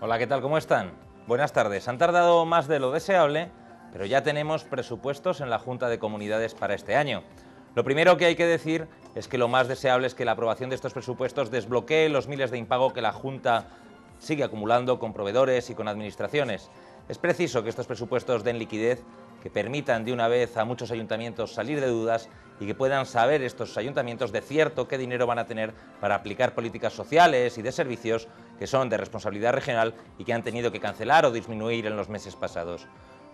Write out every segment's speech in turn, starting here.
Hola, ¿qué tal? ¿Cómo están? Buenas tardes. Han tardado más de lo deseable, pero ya tenemos presupuestos en la Junta de Comunidades para este año. Lo primero que hay que decir es que lo más deseable es que la aprobación de estos presupuestos desbloquee los miles de impago que la Junta sigue acumulando con proveedores y con administraciones. Es preciso que estos presupuestos den liquidez, que permitan de una vez a muchos ayuntamientos salir de dudas y que puedan saber estos ayuntamientos de cierto qué dinero van a tener para aplicar políticas sociales y de servicios que son de responsabilidad regional y que han tenido que cancelar o disminuir en los meses pasados.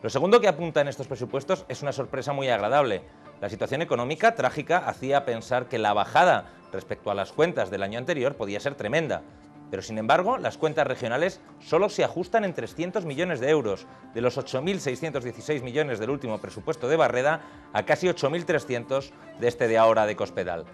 Lo segundo que apunta en estos presupuestos es una sorpresa muy agradable. La situación económica trágica hacía pensar que la bajada respecto a las cuentas del año anterior podía ser tremenda. Pero, sin embargo, las cuentas regionales solo se ajustan en 300 millones de euros, de los 8.616 millones del último presupuesto de Barreda a casi 8.300 de este de ahora de Cospedal.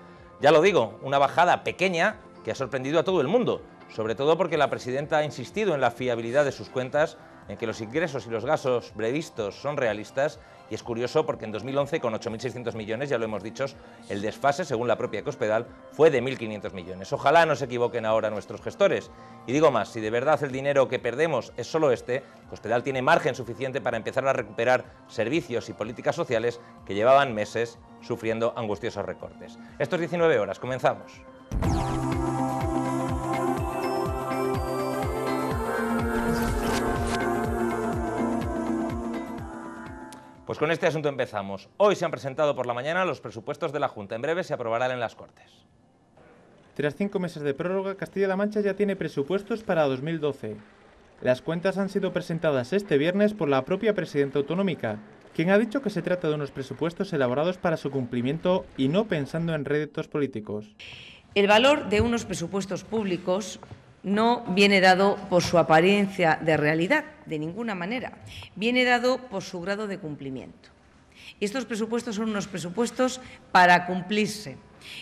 Ya lo digo, una bajada pequeña que ha sorprendido a todo el mundo, sobre todo porque la presidenta ha insistido en la fiabilidad de sus cuentas, en que los ingresos y los gastos previstos son realistas, y es curioso porque en 2011, con 8.600 millones, ya lo hemos dicho, el desfase, según la propia Cospedal, fue de 1.500 millones. Ojalá no se equivoquen ahora nuestros gestores. Y digo más, si de verdad el dinero que perdemos es solo este, Cospedal tiene margen suficiente para empezar a recuperar servicios y políticas sociales que llevaban meses sufriendo angustiosos recortes. Esto es 19 horas, comenzamos. Pues con este asunto empezamos. Hoy se han presentado por la mañana los presupuestos de la Junta. En breve se aprobarán en las Cortes. Tras 5 meses de prórroga, Castilla-La Mancha ya tiene presupuestos para 2012. Las cuentas han sido presentadas este viernes por la propia presidenta autonómica, quien ha dicho que se trata de unos presupuestos elaborados para su cumplimiento y no pensando en réditos políticos. El valor de unos presupuestos públicos no viene dado por su apariencia de realidad, de ninguna manera. Viene dado por su grado de cumplimiento. Estos presupuestos son unos presupuestos para cumplirse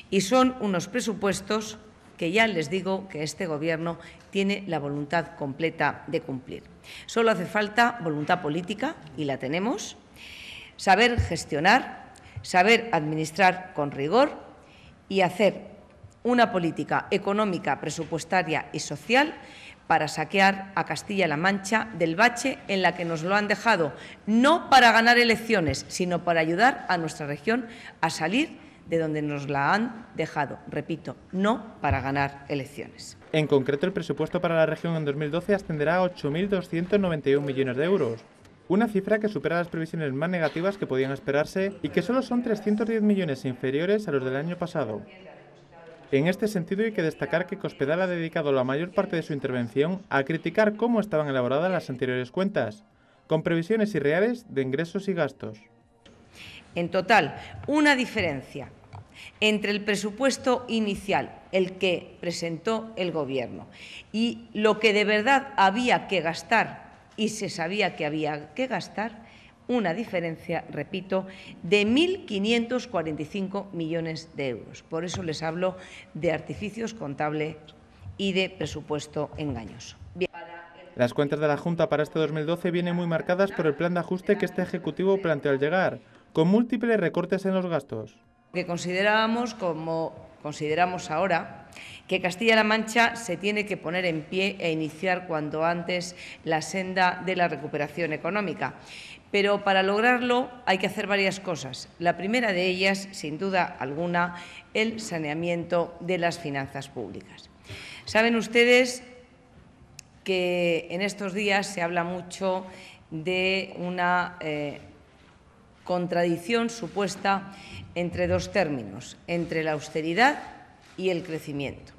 y son unos presupuestos que ya les digo que este Gobierno tiene la voluntad completa de cumplir. Solo hace falta voluntad política, y la tenemos, saber gestionar, saber administrar con rigor y hacer una política económica, presupuestaria y social para saquear a Castilla-La Mancha del bache en la que nos lo han dejado, no para ganar elecciones, sino para ayudar a nuestra región a salir de donde nos la han dejado. Repito, no para ganar elecciones. En concreto, el presupuesto para la región en 2012 ascenderá a 8.291 millones de euros. Una cifra que supera las previsiones más negativas que podían esperarse y que solo son 310 millones inferiores a los del año pasado. En este sentido, hay que destacar que Cospedal ha dedicado la mayor parte de su intervención a criticar cómo estaban elaboradas las anteriores cuentas, con previsiones irreales de ingresos y gastos. En total, una diferencia entre el presupuesto inicial, el que presentó el Gobierno, y lo que de verdad había que gastar y se sabía que había que gastar, una diferencia, repito, de 1.545 millones de euros. Por eso les hablo de artificios contables y de presupuesto engañoso. Bien. Las cuentas de la Junta para este 2012 vienen muy marcadas por el plan de ajuste que este Ejecutivo planteó al llegar, con múltiples recortes en los gastos. Que considerábamos, como consideramos ahora, que Castilla-La Mancha se tiene que poner en pie e iniciar cuanto antes la senda de la recuperación económica. Pero para lograrlo hay que hacer varias cosas. La primera de ellas, sin duda alguna, el saneamiento de las finanzas públicas. Saben ustedes que en estos días se habla mucho de una contradicción supuesta entre dos términos, entre la austeridad y el crecimiento.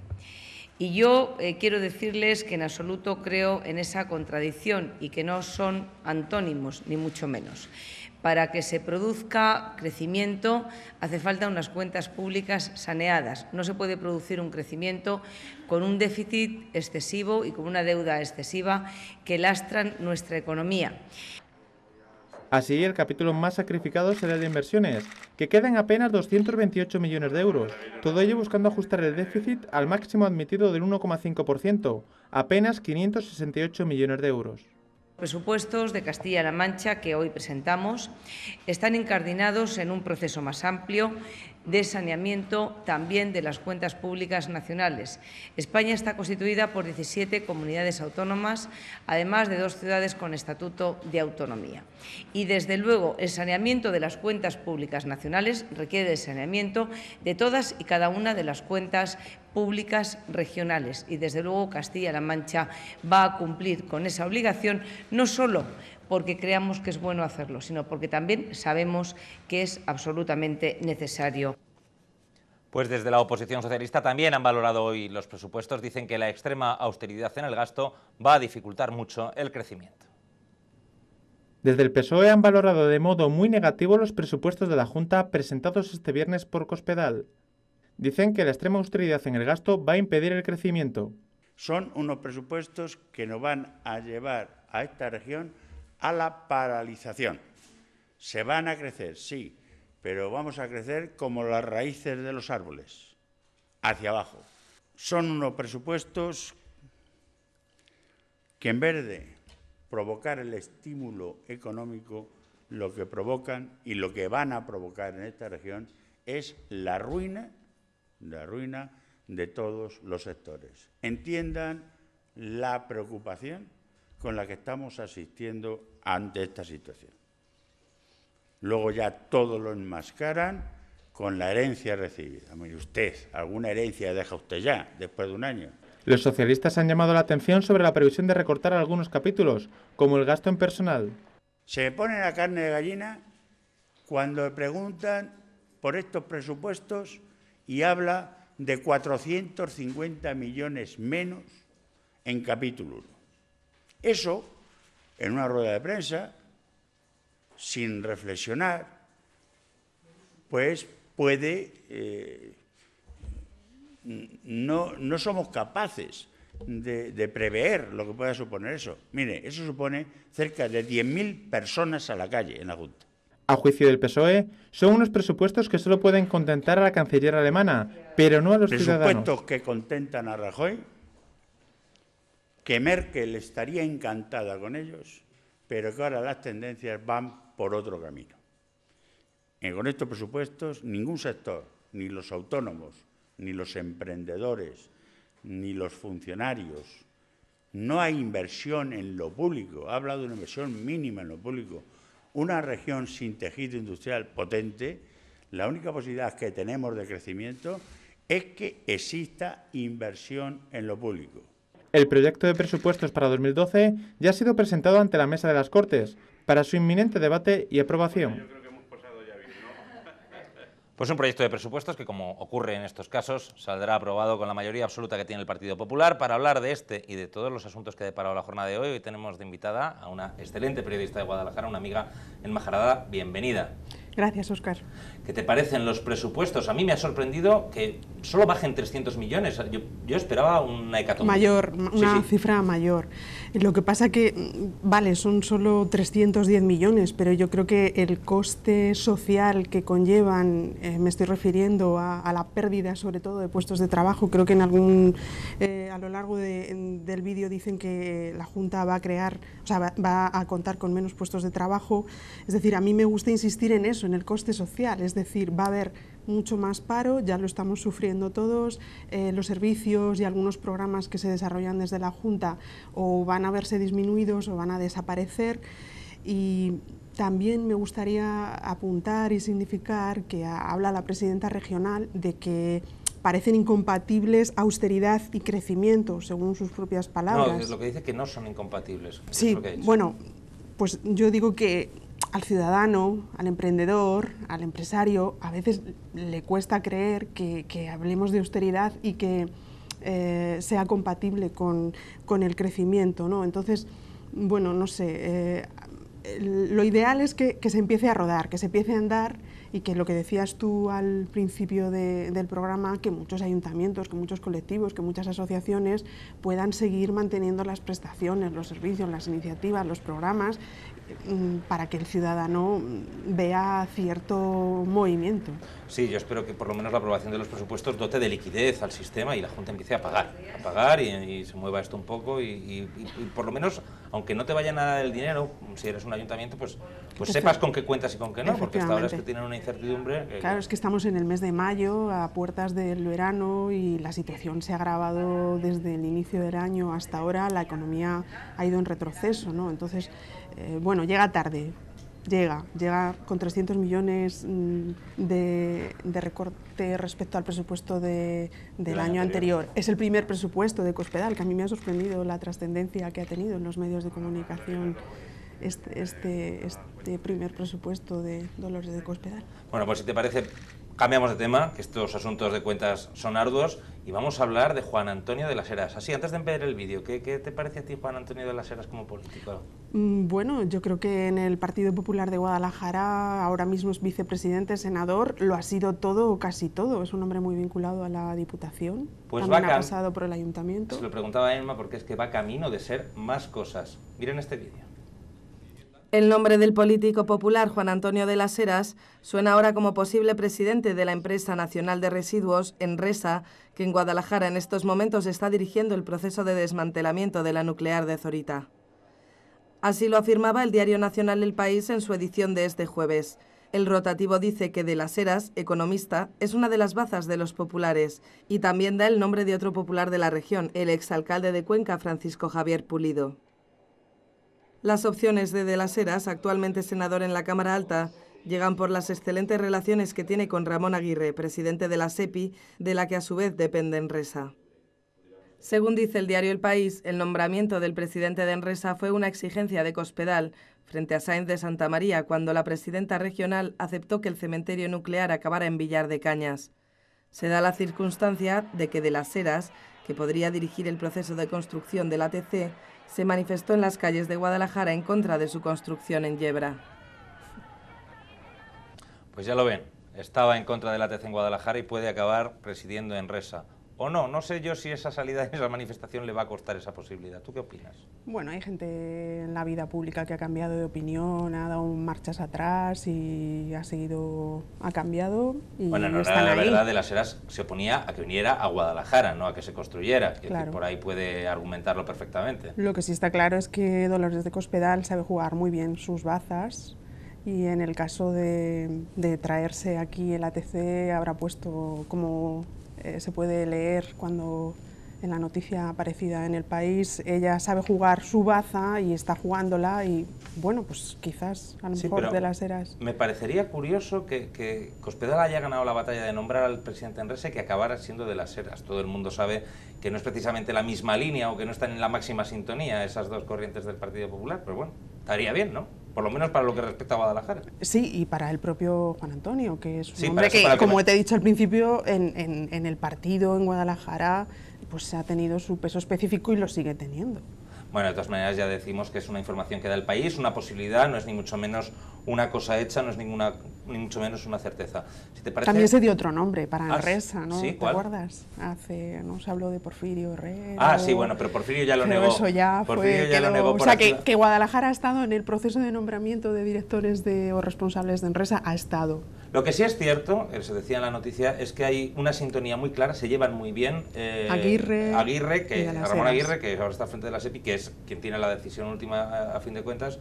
Y yo quiero decirles que en absoluto creo en esa contradicción y que no son antónimos, ni mucho menos. Para que se produzca crecimiento hace falta unas cuentas públicas saneadas. No se puede producir un crecimiento con un déficit excesivo y con una deuda excesiva que lastran nuestra economía. Así, el capítulo más sacrificado será el de inversiones, que quedan apenas 228 millones de euros, todo ello buscando ajustar el déficit al máximo admitido del 1,5%, apenas 568 millones de euros. Los presupuestos de Castilla-La Mancha que hoy presentamos están incardinados en un proceso más amplio de saneamiento también de las cuentas públicas nacionales. España está constituida por 17 comunidades autónomas, además de 2 ciudades con estatuto de autonomía. Y, desde luego, el saneamiento de las cuentas públicas nacionales requiere el saneamiento de todas y cada una de las cuentas públicas regionales. Y, desde luego, Castilla-La Mancha va a cumplir con esa obligación, no solo porque creamos que es bueno hacerlo, sino porque también sabemos que es absolutamente necesario. Pues desde la oposición socialista también han valorado hoy los presupuestos. Dicen que la extrema austeridad en el gasto va a dificultar mucho el crecimiento. Desde el PSOE han valorado de modo muy negativo los presupuestos de la Junta presentados este viernes por Cospedal. Dicen que la extrema austeridad en el gasto va a impedir el crecimiento. Son unos presupuestos que nos van a llevar a esta región a la paralización. Se van a crecer, sí, pero vamos a crecer como las raíces de los árboles, hacia abajo. Son unos presupuestos que, en vez de provocar el estímulo económico, lo que provocan y lo que van a provocar en esta región es la ruina de todos los sectores. Entiendan la preocupación con la que estamos asistiendo ante esta situación. Luego ya todo lo enmascaran con la herencia recibida. Mire usted, alguna herencia deja usted ya, después de un año. Los socialistas han llamado la atención sobre la previsión de recortar algunos capítulos, como el gasto en personal. Se pone la carne de gallina cuando le preguntan por estos presupuestos y habla de 450 millones menos en capítulo 1. Eso, en una rueda de prensa, sin reflexionar, pues puede... no somos capaces de prever lo que pueda suponer eso. Mire, eso supone cerca de 10.000 personas a la calle en la Junta. A juicio del PSOE, son unos presupuestos que solo pueden contentar a la canciller alemana, pero no a los ciudadanos. Presupuestos que contentan a Rajoy, que Merkel estaría encantada con ellos, pero que ahora las tendencias van por otro camino. Con estos presupuestos, ningún sector, ni los autónomos, ni los emprendedores, ni los funcionarios, no hay inversión en lo público. Ha hablado de una inversión mínima en lo público. Una región sin tejido industrial potente, la única posibilidad que tenemos de crecimiento es que exista inversión en lo público. El proyecto de presupuestos para 2012 ya ha sido presentado ante la Mesa de las Cortes para su inminente debate y aprobación. Pues un proyecto de presupuestos que, como ocurre en estos casos, saldrá aprobado con la mayoría absoluta que tiene el Partido Popular. Para hablar de este y de todos los asuntos que ha deparado la jornada de hoy tenemos de invitada a una excelente periodista de Guadalajara, una amiga, Elma Jarada. Bienvenida. Gracias, Óscar. ¿Qué te parecen los presupuestos? A mí me ha sorprendido que solo bajen 300 millones. Yo esperaba una hecatombe. Una cifra mayor. Lo que pasa que, vale, son solo 310 millones, pero yo creo que el coste social que conllevan, me estoy refiriendo a la pérdida, sobre todo, de puestos de trabajo. Creo que en algún, a lo largo del vídeo dicen que la Junta va a crear, o sea, va a contar con menos puestos de trabajo. Es decir, a mí me gusta insistir en eso, en el coste social, es decir, va a haber mucho más paro, ya lo estamos sufriendo todos, los servicios y algunos programas que se desarrollan desde la Junta o van a verse disminuidos o van a desaparecer. Y también me gustaría apuntar y significar que habla la presidenta regional de que parecen incompatibles austeridad y crecimiento, según sus propias palabras. No, es lo que dice, que no son incompatibles. Sí, bueno, pues yo digo que al ciudadano, al emprendedor, al empresario, a veces le cuesta creer que hablemos de austeridad y que sea compatible con el crecimiento, ¿no? Entonces, bueno, no sé, lo ideal es que se empiece a rodar, que se empiece a andar y que lo que decías tú al principio del programa, que muchos ayuntamientos, que muchos colectivos, que muchas asociaciones puedan seguir manteniendo las prestaciones, los servicios, las iniciativas, los programas, para que el ciudadano vea cierto movimiento. Sí, yo espero que por lo menos la aprobación de los presupuestos dote de liquidez al sistema y la Junta empiece a pagar y se mueva esto un poco y por lo menos, aunque no te vaya nada del dinero, si eres un ayuntamiento, pues sepas con qué cuentas y con qué no, porque hasta ahora es que tienen una incertidumbre. Claro, es que estamos en el mes de mayo, a puertas del verano, y la situación se ha agravado desde el inicio del año hasta ahora. La economía ha ido en retroceso, ¿no? Entonces, bueno, llega tarde. Llega con 300 millones de recorte respecto al presupuesto del año anterior. Es el primer presupuesto de Cospedal, que a mí me ha sorprendido la trascendencia que ha tenido en los medios de comunicación este primer presupuesto de Dolores de Cospedal. Bueno, pues si te parece, cambiamos de tema, que estos asuntos de cuentas son arduos, y vamos a hablar de Juan Antonio de las Heras. Así, antes de ver el vídeo, ¿qué te parece a ti Juan Antonio de las Heras como político? Bueno, yo creo que en el Partido Popular de Guadalajara ahora mismo es vicepresidente, senador, lo ha sido todo o casi todo. Es un hombre muy vinculado a la Diputación, pues también ha pasado por el Ayuntamiento. Se lo preguntaba a Emma porque es que va camino de ser más cosas. Miren este vídeo. El nombre del político popular Juan Antonio de las Heras suena ahora como posible presidente de la Empresa Nacional de Residuos, Enresa, que en Guadalajara en estos momentos está dirigiendo el proceso de desmantelamiento de la nuclear de Zorita. Así lo afirmaba el diario nacional El País en su edición de este jueves. El rotativo dice que de las Heras, economista, es una de las bazas de los populares y también da el nombre de otro popular de la región, el exalcalde de Cuenca, Francisco Javier Pulido. Las opciones de las Heras, actualmente senador en la Cámara Alta, llegan por las excelentes relaciones que tiene con Ramón Aguirre, presidente de la SEPI, de la que a su vez depende Enresa. Según dice el diario El País, el nombramiento del presidente de Enresa fue una exigencia de Cospedal frente a Sáenz de Santa María cuando la presidenta regional aceptó que el cementerio nuclear acabara en Villar de Cañas. Se da la circunstancia de que de las Heras, que podría dirigir el proceso de construcción del ATC, se manifestó en las calles de Guadalajara en contra de su construcción en Yebra. Pues ya lo ven, estaba en contra del ATC en Guadalajara y puede acabar presidiendo Enresa. O no, no sé yo si esa salida, esa manifestación le va a costar esa posibilidad. ¿Tú qué opinas? Bueno, hay gente en la vida pública que ha cambiado de opinión, ha dado marchas atrás y ha cambiado y bueno, no están era ahí. la verdad, de las Heras se oponía a que viniera a Guadalajara, no a que se construyera. Claro. Decir, por ahí puede argumentarlo perfectamente. Lo que sí está claro es que Dolores de Cospedal sabe jugar muy bien sus bazas y en el caso de traerse aquí el ATC habrá puesto como se puede leer cuando en la noticia aparecida en El País, ella sabe jugar su baza y está jugándola y bueno, pues quizás a lo mejor de las Heras. Me parecería curioso que Cospedal haya ganado la batalla de nombrar al presidente Enresa y que acabara siendo de las Heras. Todo el mundo sabe que no es precisamente la misma línea o que no están en la máxima sintonía esas dos corrientes del Partido Popular, pero bueno, estaría bien, ¿no? Por lo menos para lo que respecta a Guadalajara. Sí, y para el propio Juan Antonio, que es un hombre que, como te he dicho al principio, en el partido, en Guadalajara, pues ha tenido su peso específico y lo sigue teniendo. Bueno, de todas maneras ya decimos que es una información que da el País, una posibilidad, no es ni mucho menos una cosa hecha, no es ni mucho menos una certeza. Si te parece... También se dio otro nombre para Enresa, ¿no? ¿Sí? ¿Te acuerdas? No se habló de Porfirio Herrera. Ah, sí, bueno, pero Porfirio ya lo negó. Eso ya Porfirio fue, ya lo negó por que Guadalajara ha estado en el proceso de nombramiento de directores o responsables de Enresa, ha estado. Lo que sí es cierto, se decía en la noticia, es que hay una sintonía muy clara, se llevan muy bien Ramón Aguirre, que ahora está frente de la SEPI, que es quien tiene la decisión última a fin de cuentas,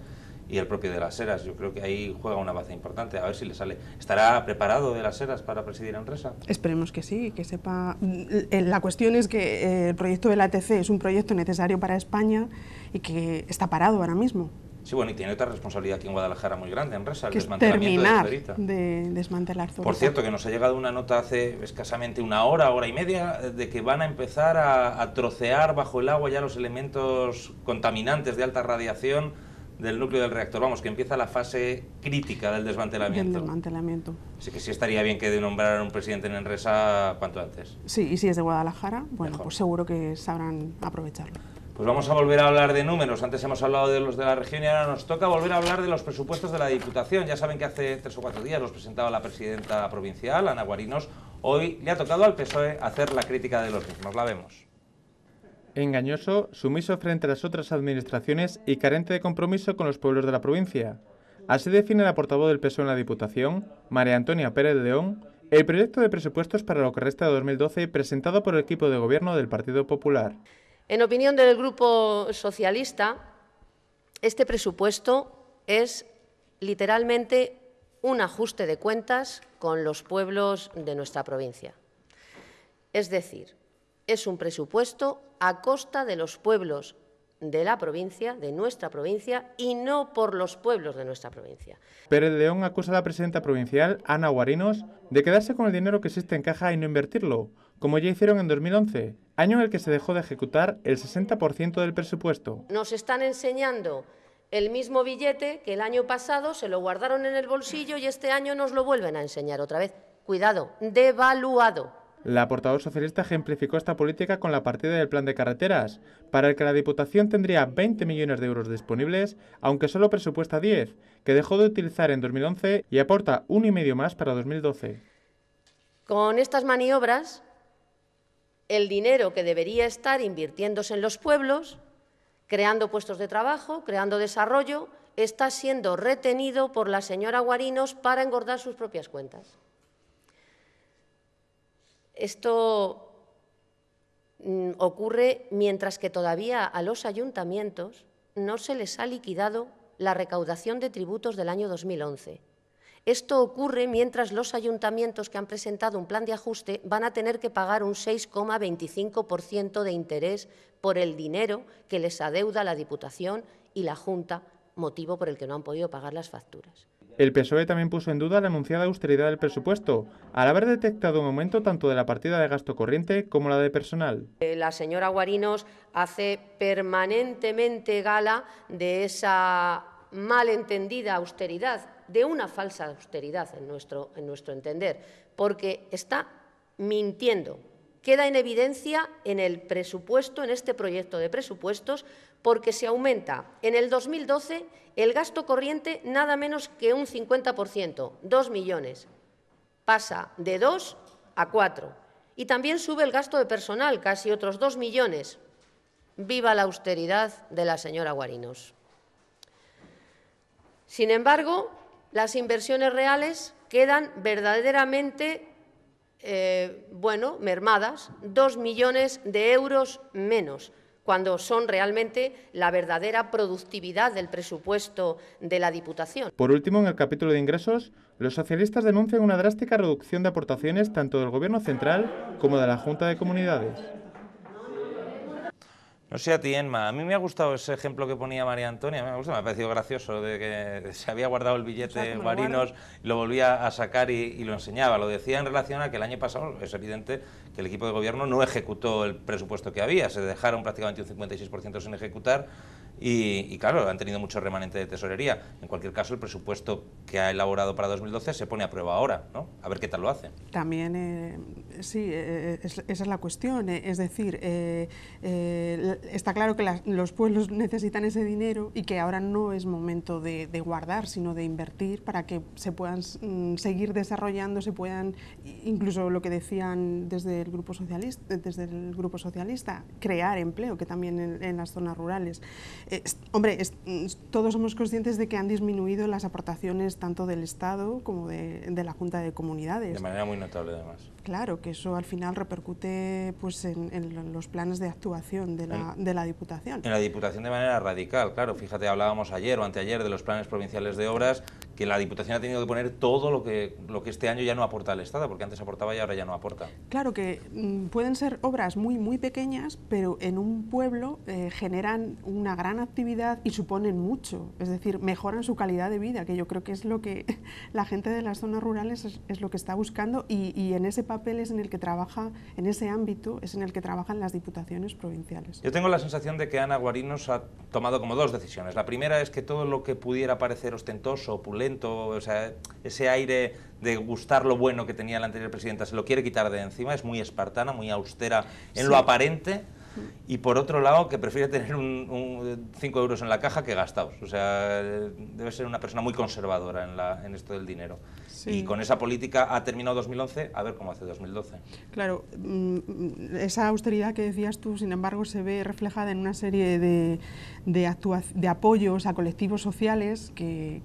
y el propio de las Heras. Yo creo que ahí juega una baza importante, a ver si le sale. ¿Estará preparado de las Heras para presidir Enresa? Esperemos que sí, que sepa. La cuestión es que el proyecto del ATC es un proyecto necesario para España y que está parado ahora mismo. Sí, bueno, y tiene otra responsabilidad aquí en Guadalajara muy grande, Enresa, el que desmantelamiento terminar de Zorita. de desmantelar Zorita. Por cierto, que nos ha llegado una nota hace escasamente una hora y media, de que van a empezar a trocear bajo el agua ya los elementos contaminantes de alta radiación del núcleo del reactor. Vamos, que empieza la fase crítica del desmantelamiento. Así que sí estaría bien que nombraran un presidente en Enresa cuanto antes. Sí, y si es de Guadalajara, bueno, mejor. Pues seguro que sabrán aprovecharlo. Pues vamos a volver a hablar de números. Antes hemos hablado de los de la región y ahora nos toca volver a hablar de los presupuestos de la Diputación. Ya saben que hace 3 o 4 días los presentaba la presidenta provincial, Ana Guarinos. Hoy le ha tocado al PSOE hacer la crítica de los mismos. La vemos. Engañoso, sumiso frente a las otras administraciones y carente de compromiso con los pueblos de la provincia. Así define la portavoz del PSOE en la Diputación, María Antonia Pérez de León, el proyecto de presupuestos para lo que resta de 2012 presentado por el equipo de gobierno del Partido Popular. En opinión del Grupo Socialista, este presupuesto es literalmente un ajuste de cuentas con los pueblos de nuestra provincia. Es decir, es un presupuesto a costa de los pueblos de la provincia, de nuestra provincia, y no por los pueblos de nuestra provincia. Pérez León acusa a la presidenta provincial, Ana Guarinos, de quedarse con el dinero que existe en caja y no invertirlo, como ya hicieron en 2011, año en el que se dejó de ejecutar el 60% del presupuesto. Nos están enseñando el mismo billete que el año pasado se lo guardaron en el bolsillo y este año nos lo vuelven a enseñar otra vez. Cuidado, devaluado. La portavoz socialista ejemplificó esta política con la partida del plan de carreteras, para el que la Diputación tendría 20 millones de euros disponibles, aunque solo presupuesta 10, que dejó de utilizar en 2011 y aporta 1,5 más para 2012. Con estas maniobras, el dinero que debería estar invirtiéndose en los pueblos, creando puestos de trabajo, creando desarrollo, está siendo retenido por la señora Guarinos para engordar sus propias cuentas. Esto ocurre mientras que todavía a los ayuntamientos no se les ha liquidado la recaudación de tributos del año 2011. Esto ocurre mientras los ayuntamientos que han presentado un plan de ajuste van a tener que pagar un 6,25% de interés por el dinero que les adeuda la Diputación y la Junta, motivo por el que no han podido pagar las facturas. El PSOE también puso en duda la anunciada austeridad del presupuesto, al haber detectado un aumento tanto de la partida de gasto corriente como la de personal. La señora Guarinos hace permanentemente gala de esa malentendida austeridad, de una falsa austeridad en nuestro entender, porque está mintiendo. Queda en evidencia en el presupuesto, en este proyecto de presupuestos, porque se aumenta en el 2012 el gasto corriente nada menos que un 50%, 2 millones. Pasa de 2 a 4. Y también sube el gasto de personal, casi otros 2 millones. Viva la austeridad de la señora Guarinos. Sin embargo, las inversiones reales quedan verdaderamente mermadas, 2 millones de euros menos, cuando son realmente la verdadera productividad del presupuesto de la Diputación. Por último, en el capítulo de ingresos, los socialistas denuncian una drástica reducción de aportaciones tanto del Gobierno central como de la Junta de Comunidades. No sé a ti, Emma, a mí me ha gustado ese ejemplo que ponía María Antonia, me ha parecido gracioso, de que se había guardado el billete Guarinos y lo volvía a sacar y lo enseñaba. Lo decía en relación a que el año pasado es evidente que el equipo de gobierno no ejecutó el presupuesto que había, se dejaron prácticamente un 56% sin ejecutar y claro, han tenido mucho remanente de tesorería. En cualquier caso, el presupuesto que ha elaborado para 2012 se pone a prueba ahora, ¿no? A ver qué tal lo hace. También, sí, esa es la cuestión, es decir, está claro que los pueblos necesitan ese dinero y que ahora no es momento de guardar, sino de invertir para que se puedan seguir desarrollando, se puedan, incluso lo que decían desde el Grupo Socialista, crear empleo, que también en las zonas rurales. Todos somos conscientes de que han disminuido las aportaciones tanto del Estado como de la Junta de Comunidades. De manera muy notable, además. Claro, que eso al final repercute pues, en los planes de actuación de la Diputación. En la Diputación de manera radical, claro. Fíjate, hablábamos ayer o anteayer de los planes provinciales de obras, que la Diputación ha tenido que poner todo lo que este año ya no aporta al Estado, porque antes aportaba y ahora ya no aporta. Claro que pueden ser obras muy, muy pequeñas, pero en un pueblo generan una gran actividad y suponen mucho, es decir, mejoran su calidad de vida, que yo creo que es lo que la gente de las zonas rurales es lo que está buscando y en ese papel es en el que trabaja, en ese ámbito es en el que trabajan las diputaciones provinciales. Yo tengo la sensación de que Ana Guarinos ha tomado como dos decisiones. La primera es que todo lo que pudiera parecer ostentoso, opulento, o sea, ese aire de gustar lo bueno que tenía la anterior presidenta, se lo quiere quitar de encima, es muy espartana, muy austera en lo aparente. Y por otro lado, que prefiere tener 5 euros en la caja que gastados. O sea, debe ser una persona muy conservadora en esto del dinero. Sí. Y con esa política ha terminado 2011, a ver cómo hace 2012. Claro, esa austeridad que decías tú, sin embargo, se ve reflejada en una serie de apoyos a colectivos sociales que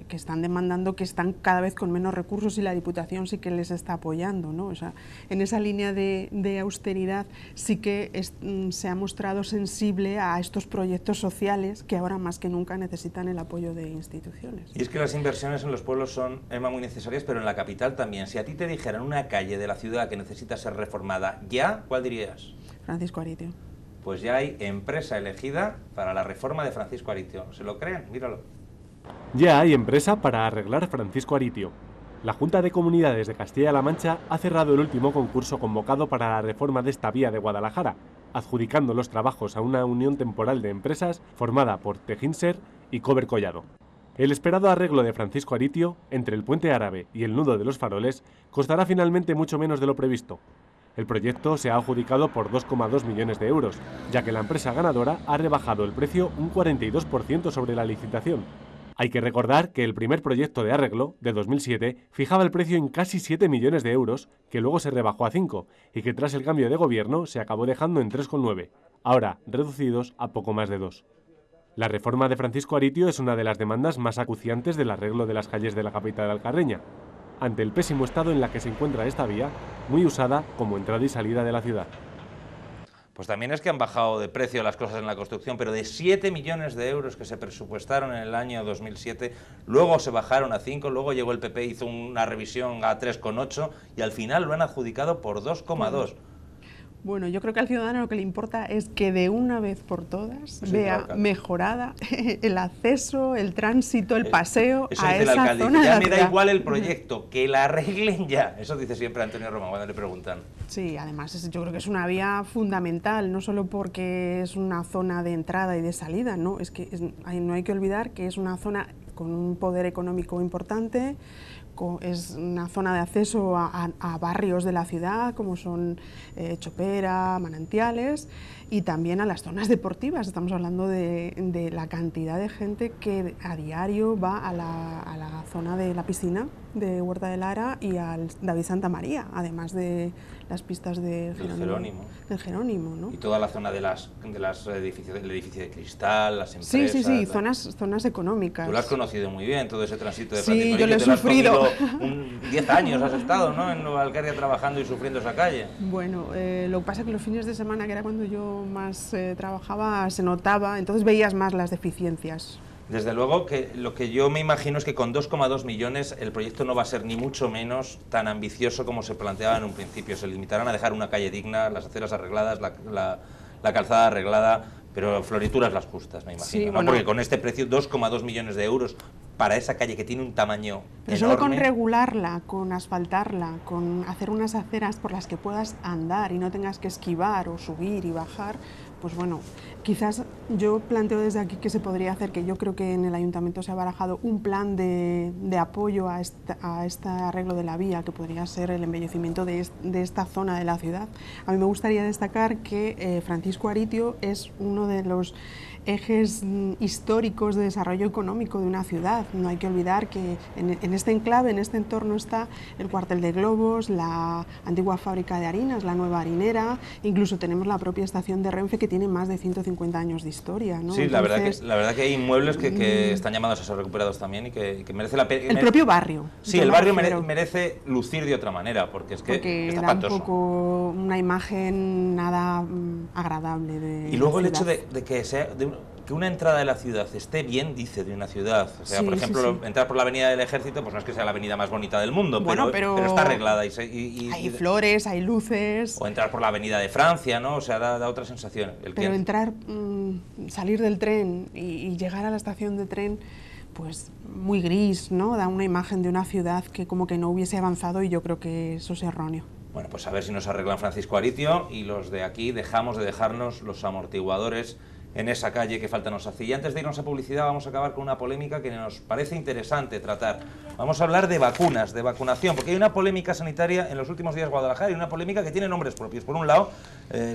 están demandando, que están cada vez con menos recursos y la Diputación sí que les está apoyando, ¿no? O sea, en esa línea de austeridad sí que se ha mostrado sensible a estos proyectos sociales que ahora más que nunca necesitan el apoyo de instituciones. Y es que las inversiones en los pueblos son, Emma, muy necesarias, pero en la capital también. Si a ti te dijeran una calle de la ciudad que necesita ser reformada ya, ¿cuál dirías? Francisco Aritio. Pues ya hay empresa elegida para la reforma de Francisco Aritio. ¿Se lo creen? Míralo. Ya hay empresa para arreglar Francisco Aritio. La Junta de Comunidades de Castilla-La Mancha ha cerrado el último concurso convocado para la reforma de esta vía de Guadalajara, adjudicando los trabajos a una unión temporal de empresas formada por Tejinser y Cover Collado. El esperado arreglo de Francisco Aritio, entre el Puente Árabe y el Nudo de los Faroles, costará finalmente mucho menos de lo previsto. El proyecto se ha adjudicado por 2,2 millones de euros, ya que la empresa ganadora ha rebajado el precio un 42% sobre la licitación. Hay que recordar que el primer proyecto de arreglo, de 2007, fijaba el precio en casi 7 millones de euros, que luego se rebajó a 5, y que tras el cambio de gobierno se acabó dejando en 3,9, ahora reducidos a poco más de 2. La reforma de Francisco Aritio es una de las demandas más acuciantes del arreglo de las calles de la capital alcarreña, ante el pésimo estado en la que se encuentra esta vía, muy usada como entrada y salida de la ciudad. Pues también es que han bajado de precio las cosas en la construcción, pero de 7 millones de euros que se presupuestaron en el año 2007, luego se bajaron a 5, luego llegó el PP, hizo una revisión a 3,8 y al final lo han adjudicado por 2,2. Bueno, yo creo que al ciudadano lo que le importa es que de una vez por todas vea mejorada el acceso, el tránsito, el paseo a esa zona de la ciudad. Ya me da igual el proyecto, que la arreglen ya. Eso dice siempre Antonio Román cuando le preguntan. Sí, además yo creo que es una vía fundamental, no solo porque es una zona de entrada y de salida, no, es que no hay que olvidar que es una zona con un poder económico importante, es una zona de acceso a barrios de la ciudad como son Chopera, Manantiales, y también a las zonas deportivas. Estamos hablando de la cantidad de gente que a diario va a la zona de la piscina de Huerta de Lara y al David Santa María, además de las pistas del Jerónimo, ¿no? Y toda la zona de las edificios, del edificio de cristal, las empresas. Sí, zonas económicas. Tú lo has conocido muy bien, todo ese tránsito de Francisco. Sí, yo lo he sufrido. 10 años has estado, ¿no?, en Nueva Alcaria trabajando y sufriendo esa calle. Bueno, lo que pasa es que los fines de semana, que era cuando yo más trabajaba, se notaba, entonces veías más las deficiencias. Desde luego que lo que yo me imagino es que con 2,2 millones el proyecto no va a ser ni mucho menos tan ambicioso como se planteaba en un principio. Se limitarán a dejar una calle digna, las aceras arregladas, la calzada arreglada, pero florituras las justas, me imagino, sí, ¿no? Bueno, porque con este precio, 2,2 millones de euros para esa calle que tiene un tamaño pero enorme. Solo con regularla, con asfaltarla, con hacer unas aceras por las que puedas andar y no tengas que esquivar o subir y bajar, pues bueno, quizás yo planteo desde aquí que se podría hacer, que yo creo que en el ayuntamiento se ha barajado un plan de apoyo a este arreglo de la vía, que podría ser el embellecimiento de esta zona de la ciudad. A mí me gustaría destacar que Francisco Aritio es uno de los ejes históricos de desarrollo económico de una ciudad. No hay que olvidar que en este enclave, en este entorno, está el cuartel de globos, la antigua fábrica de harinas, la nueva harinera, incluso tenemos la propia estación de Renfe, que tiene más de 150 años de historia, ¿no? Sí, Entonces, la verdad que hay inmuebles que están llamados a ser recuperados también y que merece la pena. El propio barrio. Sí, el barrio merece lucir de otra manera, porque es que está da un espantoso. poco una imagen nada agradable de Y luego la el hecho ciudad. de que sea que una entrada de la ciudad esté bien, dice, de una ciudad. O sea, Sí, por ejemplo, sí. Entrar por la Avenida del Ejército, pues no es que sea la avenida más bonita del mundo, Bueno, pero está arreglada. Hay flores, hay luces. O entrar por la Avenida de Francia, ¿no? O sea, da otra sensación. Pero entrar, salir del tren y llegar a la estación de tren, pues muy gris, ¿no? Da una imagen de una ciudad que como que no hubiese avanzado, y yo creo que eso es erróneo. Bueno, pues a ver si nos arreglan Francisco Aritio y los de aquí dejamos de dejarnos los amortiguadores en esa calle que falta nos hace. Y antes de irnos a publicidad vamos a acabar con una polémica que nos parece interesante tratar. Vamos a hablar de vacunas, de vacunación, porque hay una polémica sanitaria en los últimos días en Guadalajara y una polémica que tiene nombres propios. Por un lado,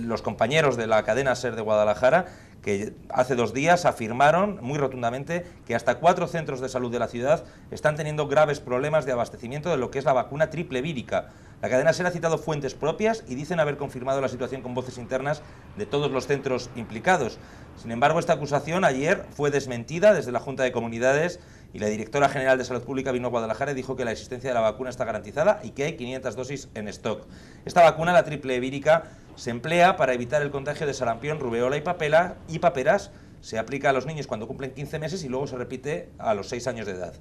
los compañeros de la cadena SER de Guadalajara, que hace 2 días afirmaron muy rotundamente que hasta 4 centros de salud de la ciudad están teniendo graves problemas de abastecimiento de lo que es la vacuna triple vírica. La cadena SER ha citado fuentes propias y dicen haber confirmado la situación con voces internas de todos los centros implicados. Sin embargo, esta acusación ayer fue desmentida desde la Junta de Comunidades y la directora general de Salud Pública vino a Guadalajara y dijo que la existencia de la vacuna está garantizada y que hay 500 dosis en stock. Esta vacuna, la triple vírica, se emplea para evitar el contagio de sarampión, rubeola y paperas. Se aplica a los niños cuando cumplen 15 meses y luego se repite a los 6 años de edad.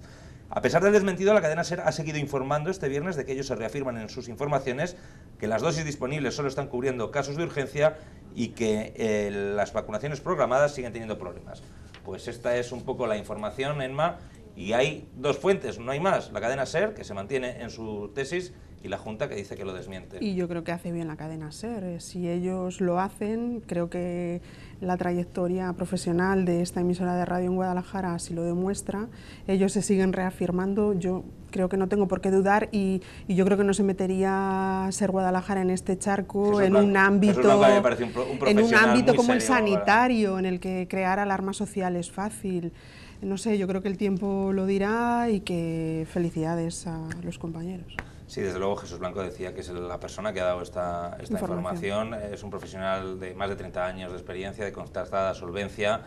A pesar del desmentido, la cadena SER ha seguido informando este viernes de que ellos se reafirman en sus informaciones que las dosis disponibles solo están cubriendo casos de urgencia y que las vacunaciones programadas siguen teniendo problemas. Pues esta es un poco la información, Emma, y hay dos fuentes, no hay más. La cadena SER, que se mantiene en su tesis, y la Junta, que dice que lo desmiente. Y yo creo que hace bien la cadena SER. Si ellos lo hacen, creo que la trayectoria profesional de esta emisora de radio en Guadalajara así lo demuestra. Ellos se siguen reafirmando. Yo creo que no tengo por qué dudar y yo creo que no se metería SER Guadalajara en este charco en un ámbito como el sanitario, en el que crear alarma social es fácil. No sé, yo creo que el tiempo lo dirá y que felicidades a los compañeros. Sí, desde luego Jesús Blanco decía que es la persona que ha dado esta información, es un profesional de más de 30 años de experiencia, de constatada solvencia,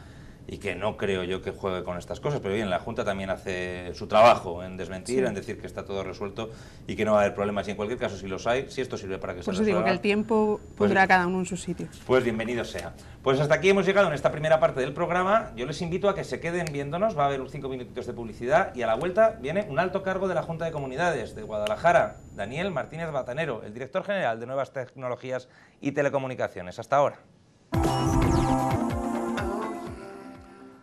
y que no creo yo que juegue con estas cosas, pero bien, la Junta también hace su trabajo en desmentir, en decir que está todo resuelto y que no va a haber problemas, y en cualquier caso, si los hay, si esto sirve para que se resuelva... Por eso digo que el tiempo pondrá a cada uno en su sitio. Pues bienvenido sea. Pues hasta aquí hemos llegado en esta primera parte del programa. Yo les invito a que se queden viéndonos, va a haber 5 minutitos de publicidad, y a la vuelta viene un alto cargo de la Junta de Comunidades de Guadalajara, Daniel Martínez Batanero, el director general de Nuevas Tecnologías y Telecomunicaciones. Hasta ahora.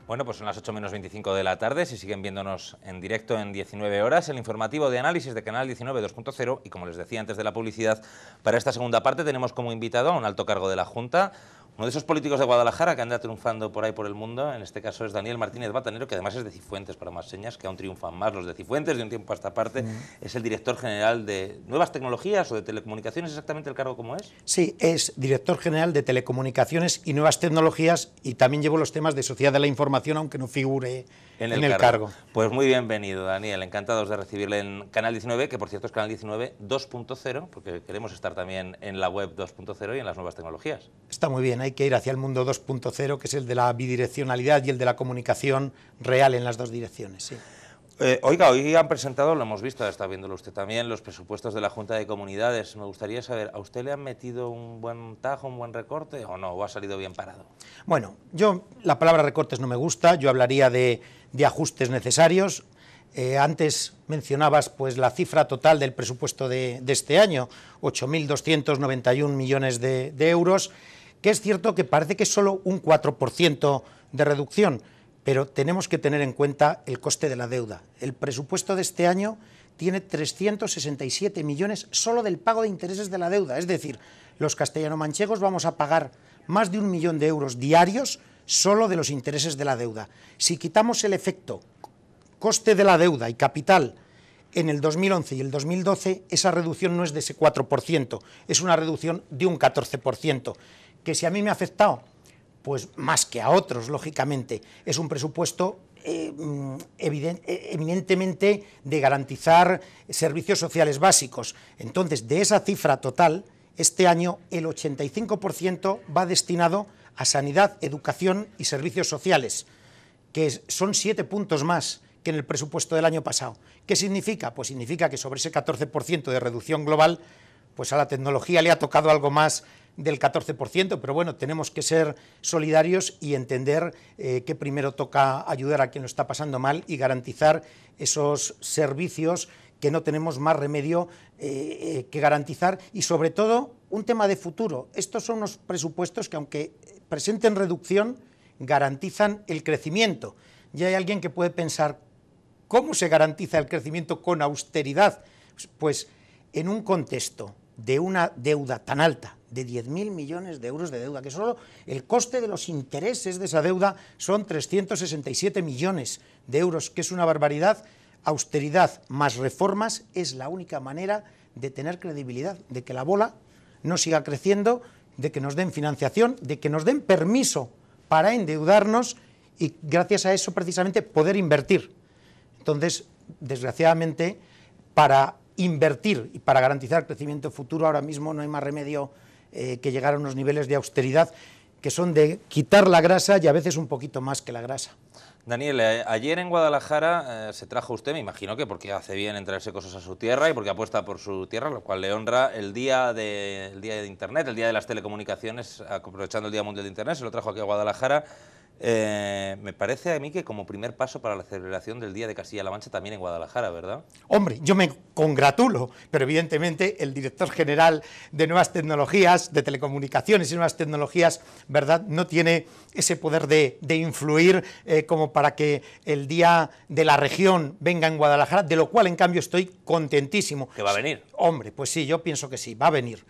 Bueno, pues son las 8 menos 25 de la tarde, si siguen viéndonos en directo en 19 horas, el informativo de análisis de Canal 19 2.0, y como les decía antes de la publicidad, para esta segunda parte tenemos como invitado a un alto cargo de la Junta, uno de esos políticos de Guadalajara que anda triunfando por ahí por el mundo. En este caso es Daniel Martínez Batanero, que además es de Cifuentes, para más señas, que aún triunfan más los de Cifuentes de un tiempo a esta parte. Es el director general de Nuevas Tecnologías o de Telecomunicaciones, ¿exactamente el cargo cómo es? Sí, es director general de Telecomunicaciones y Nuevas Tecnologías, y también llevo los temas de Sociedad de la Información, aunque no figure en el cargo. Pues muy bienvenido, Daniel, encantados de recibirle en Canal 19, que por cierto es Canal 19 2.0, porque queremos estar también en la web 2.0 y en las nuevas tecnologías. Está muy bien, hay que ir hacia el mundo 2.0, que es el de la bidireccionalidad y el de la comunicación real en las dos direcciones. Sí. Oiga, hoy han presentado, lo hemos visto, está viéndolo usted también, los presupuestos de la Junta de Comunidades. Me gustaría saber, ¿a usted le han metido un buen tajo, un buen recorte o no? ¿O ha salido bien parado? Bueno, la palabra recortes no me gusta, yo hablaría de ajustes necesarios. Antes mencionabas pues la cifra total del presupuesto de este año, 8.291 millones de euros, que es cierto que parece que es solo un 4% de reducción, pero tenemos que tener en cuenta el coste de la deuda. El presupuesto de este año tiene 367 millones solo del pago de intereses de la deuda, es decir, los castellano-manchegos vamos a pagar más de 1 millón de euros diarios solo de los intereses de la deuda. Si quitamos el efecto coste de la deuda y capital en el 2011 y el 2012, esa reducción no es de ese 4%, es una reducción de un 14%, que si a mí me ha afectado, pues más que a otros, lógicamente, es un presupuesto evidentemente de garantizar servicios sociales básicos. Entonces, de esa cifra total, este año el 85% va destinado a sanidad, educación y servicios sociales, que son 7 puntos más que en el presupuesto del año pasado. ¿Qué significa? Pues significa que sobre ese 14% de reducción global, pues a la tecnología le ha tocado algo más del 14%, pero bueno, tenemos que ser solidarios y entender que primero toca ayudar a quien lo está pasando mal y garantizar esos servicios que no tenemos más remedio que garantizar, y sobre todo un tema de futuro. Estos son unos presupuestos que, aunque presenten reducción, garantizan el crecimiento. Ya hay alguien que puede pensar, ¿cómo se garantiza el crecimiento con austeridad? Pues en un contexto de una deuda tan alta, de 10.000 millones de euros de deuda, que solo el coste de los intereses de esa deuda son 367 millones de euros, que es una barbaridad. Austeridad más reformas es la única manera de tener credibilidad, de que la bola no siga creciendo, de que nos den financiación, de que nos den permiso para endeudarnos y gracias a eso precisamente poder invertir. Entonces, desgraciadamente, para invertir y para garantizar crecimiento futuro ahora mismo no hay más remedio que llegar a unos niveles de austeridad que son de quitar la grasa y a veces un poquito más que la grasa. Daniel, ayer en Guadalajara se trajo usted, me imagino que porque hace bien en traerse cosas a su tierra y porque apuesta por su tierra, lo cual le honra el día de Internet, el día de las telecomunicaciones, aprovechando el Día Mundial de Internet, se lo trajo aquí a Guadalajara. Me parece a mí que como primer paso para la celebración del Día de Castilla-La Mancha también en Guadalajara, ¿verdad? Hombre, yo me congratulo, pero evidentemente el director general de Nuevas Tecnologías, de Telecomunicaciones y Nuevas Tecnologías, ¿verdad?, no tiene ese poder de influir como para que el Día de la Región venga en Guadalajara, de lo cual en cambio estoy contentísimo. ¿Que va a venir? Hombre, pues sí, yo pienso que sí, va a venir.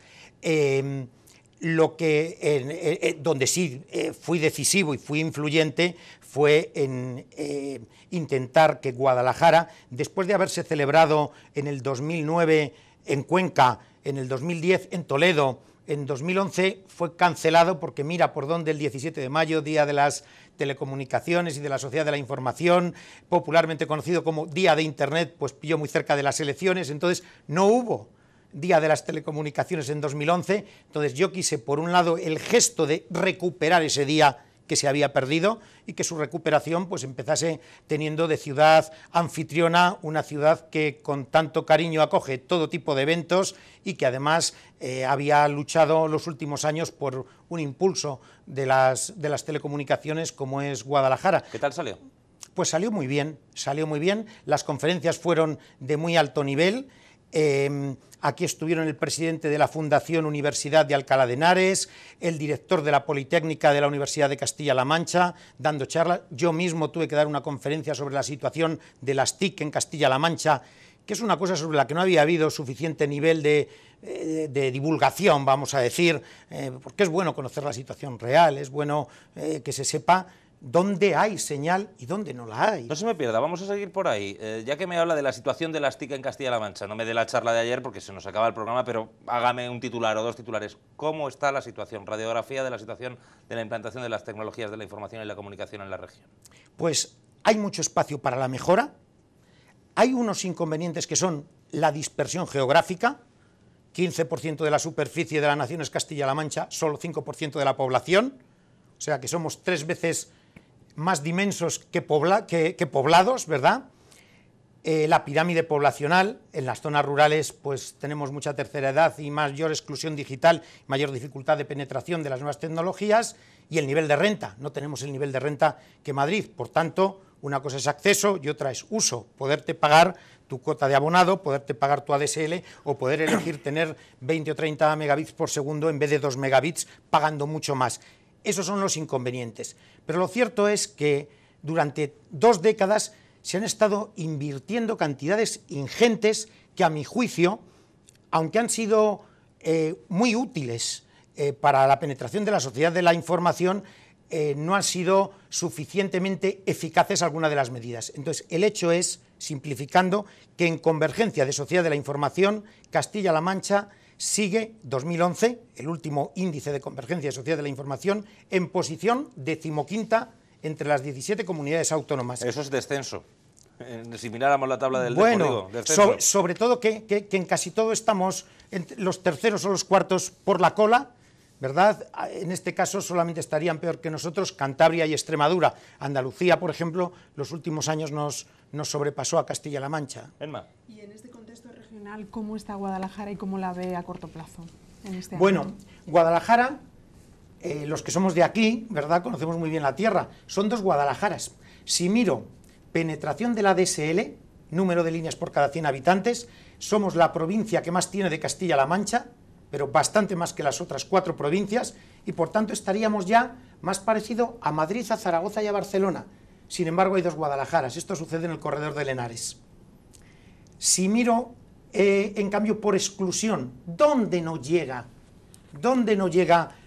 Donde sí fui decisivo y fui influyente fue en intentar que Guadalajara, después de haberse celebrado en el 2009 en Cuenca, en el 2010 en Toledo, en 2011 fue cancelado porque mira por dónde el 17 de mayo, Día de las Telecomunicaciones y de la Sociedad de la Información, popularmente conocido como Día de Internet, pues pilló muy cerca de las elecciones, entonces no hubo Día de las Telecomunicaciones en 2011, entonces yo quise, por un lado, el gesto de recuperar ese día que se había perdido y que su recuperación pues empezase teniendo de ciudad anfitriona una ciudad que con tanto cariño acoge todo tipo de eventos y que además había luchado los últimos años por un impulso de las telecomunicaciones como es Guadalajara. ¿Qué tal salió? Pues salió muy bien, las conferencias fueron de muy alto nivel. Aquí estuvieron el presidente de la Fundación Universidad de Alcalá de Henares, el director de la Politécnica de la Universidad de Castilla-La Mancha, dando charlas. Yo mismo tuve que dar una conferencia sobre la situación de las TIC en Castilla-La Mancha, que es una cosa sobre la que no había habido suficiente nivel de divulgación, vamos a decir, porque es bueno conocer la situación real, es bueno que se sepa dónde hay señal y dónde no la hay. No se me pierda, vamos a seguir por ahí. Ya que me habla de la situación de las TIC en Castilla-La Mancha, no me dé la charla de ayer porque se nos acaba el programa, pero hágame un titular o dos titulares. ¿Cómo está la situación? Radiografía de la situación de la implantación de las tecnologías de la información y la comunicación en la región. Pues hay mucho espacio para la mejora. Hay unos inconvenientes que son la dispersión geográfica, 15% de la superficie de la nación es Castilla-La Mancha, solo 5% de la población, o sea que somos 3 veces más dimensos que poblados, ¿verdad? La pirámide poblacional, en las zonas rurales pues tenemos mucha tercera edad y mayor exclusión digital, mayor dificultad de penetración de las nuevas tecnologías, y el nivel de renta, no tenemos el nivel de renta que Madrid, por tanto, una cosa es acceso y otra es uso, poderte pagar tu cuota de abonado, poderte pagar tu ADSL o poder elegir tener 20 o 30 megabits por segundo en vez de 2 megabits pagando mucho más. Esos son los inconvenientes. Pero lo cierto es que durante 2 décadas se han estado invirtiendo cantidades ingentes que, a mi juicio, aunque han sido muy útiles para la penetración de la sociedad de la información, no han sido suficientemente eficaces algunas de las medidas. Entonces, el hecho es, simplificando, que en convergencia de sociedad de la información, Castilla-La Mancha sigue 2011, el último índice de convergencia de sociedad de la información, en posición 15ª entre las 17 comunidades autónomas. Eso es descenso. Si miráramos la tabla del bueno, descenso. Sobre todo que en casi todo estamos los terceros o los cuartos por la cola, ¿verdad? En este caso solamente estarían peor que nosotros Cantabria y Extremadura. Andalucía, por ejemplo, los últimos años nos sobrepasó a Castilla-La Mancha. Emma. Y en este contexto regional, ¿cómo está Guadalajara y cómo la ve a corto plazo en este año? Bueno, Guadalajara, los que somos de aquí, ¿verdad?, conocemos muy bien la tierra, son 2 Guadalajaras. Si miro penetración de la ADSL, número de líneas por cada 100 habitantes, somos la provincia que más tiene de Castilla-La Mancha, pero bastante más que las otras 4 provincias, y por tanto estaríamos ya más parecido a Madrid, a Zaragoza y a Barcelona. Sin embargo, hay 2 Guadalajaras. Esto sucede en el corredor del Henares. Si miro, en cambio, por exclusión, ¿dónde no llega